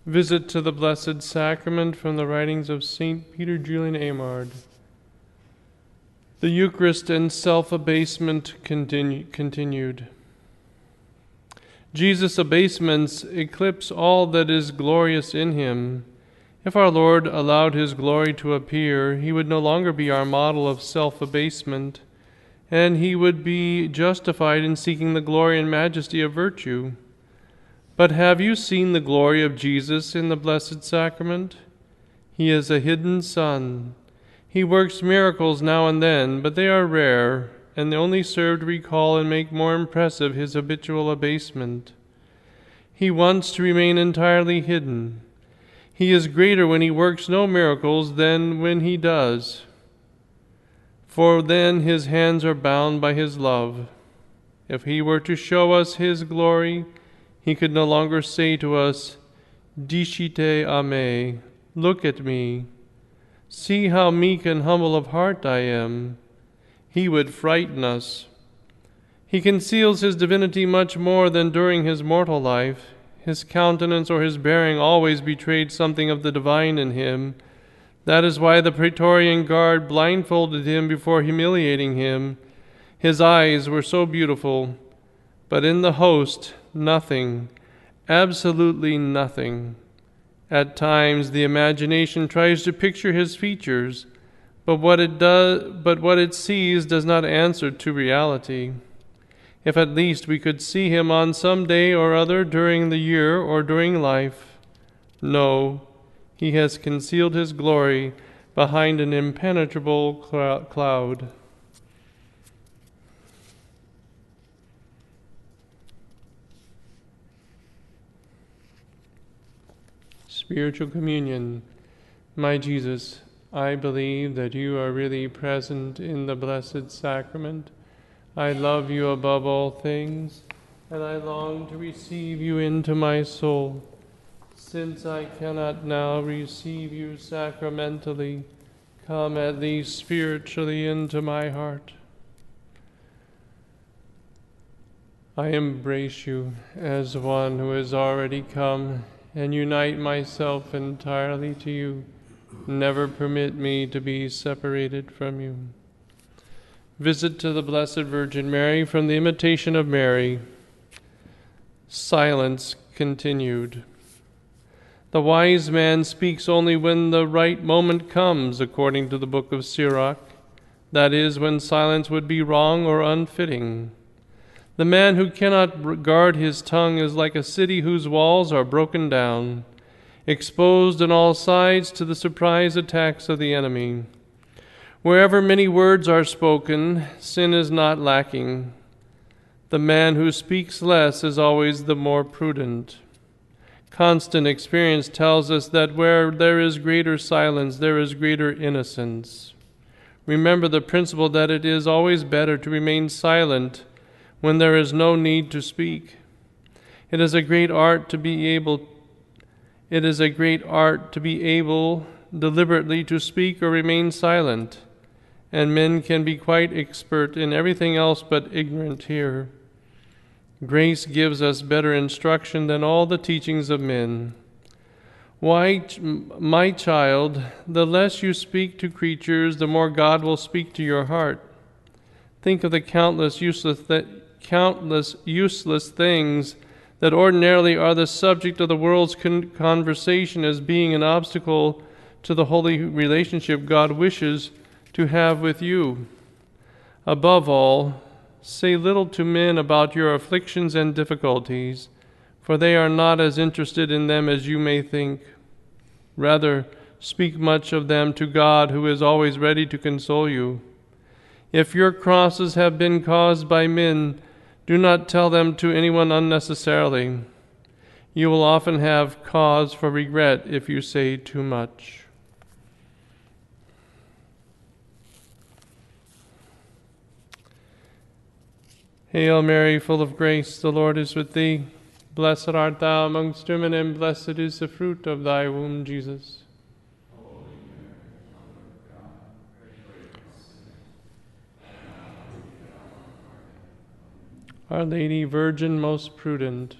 Visit to the Blessed Sacrament from the writings of St. Peter, Julian, Eymard. The Eucharist and self-abasement continued. Jesus' abasements eclipse all that is glorious in him. If our Lord allowed his glory to appear, he would no longer be our model of self-abasement, and he would be justified in seeking the glory and majesty of virtue. But have you seen the glory of Jesus in the Blessed Sacrament? He is a hidden Son. He works miracles now and then, but they are rare, and they only serve to recall and make more impressive his habitual abasement. He wants to remain entirely hidden. He is greater when he works no miracles than when he does, for then his hands are bound by his love. If he were to show us his glory, he could no longer say to us, "Dicite a me," look at me. See how meek and humble of heart I am. He would frighten us. He conceals his divinity much more than during his mortal life. His countenance or his bearing always betrayed something of the divine in him. That is why the Praetorian Guard blindfolded him before humiliating him. His eyes were so beautiful, but in the host, nothing, absolutely nothing. At times the imagination tries to picture his features, but what it sees does not answer to reality. If at least we could see him on some day or other during the year or during life. No, he has concealed his glory behind an impenetrable cloud. Spiritual Communion. My Jesus, I believe that you are really present in the Blessed Sacrament. I love you above all things, and I long to receive you into my soul. Since I cannot now receive you sacramentally, come at least spiritually into my heart. I embrace you as one who has already come, and unite myself entirely to you. Never permit me to be separated from you. Visit to the Blessed Virgin Mary from the Imitation of Mary. Silence continued. The wise man speaks only when the right moment comes, according to the book of Sirach. That is, when silence would be wrong or unfitting. The man who cannot guard his tongue is like a city whose walls are broken down, exposed on all sides to the surprise attacks of the enemy. Wherever many words are spoken, sin is not lacking. The man who speaks less is always the more prudent. Constant experience tells us that where there is greater silence, there is greater innocence. Remember the principle that it is always better to remain silent when there is no need to speak. It is a great art to be able deliberately to speak or remain silent, and men can be quite expert in everything else but ignorant here. Grace gives us better instruction than all the teachings of men. Why, my child, the less you speak to creatures, the more God will speak to your heart. Think of the countless useless things that ordinarily are the subject of the world's conversation as being an obstacle to the holy relationship God wishes to have with you. Above all, say little to men about your afflictions and difficulties, for they are not as interested in them as you may think. Rather, speak much of them to God, who is always ready to console you. If your crosses have been caused by men, do not tell them to anyone unnecessarily. You will often have cause for regret if you say too much. Hail Mary, full of grace, the Lord is with thee. Blessed art thou amongst women, and blessed is the fruit of thy womb, Jesus. Our Lady, Virgin most prudent.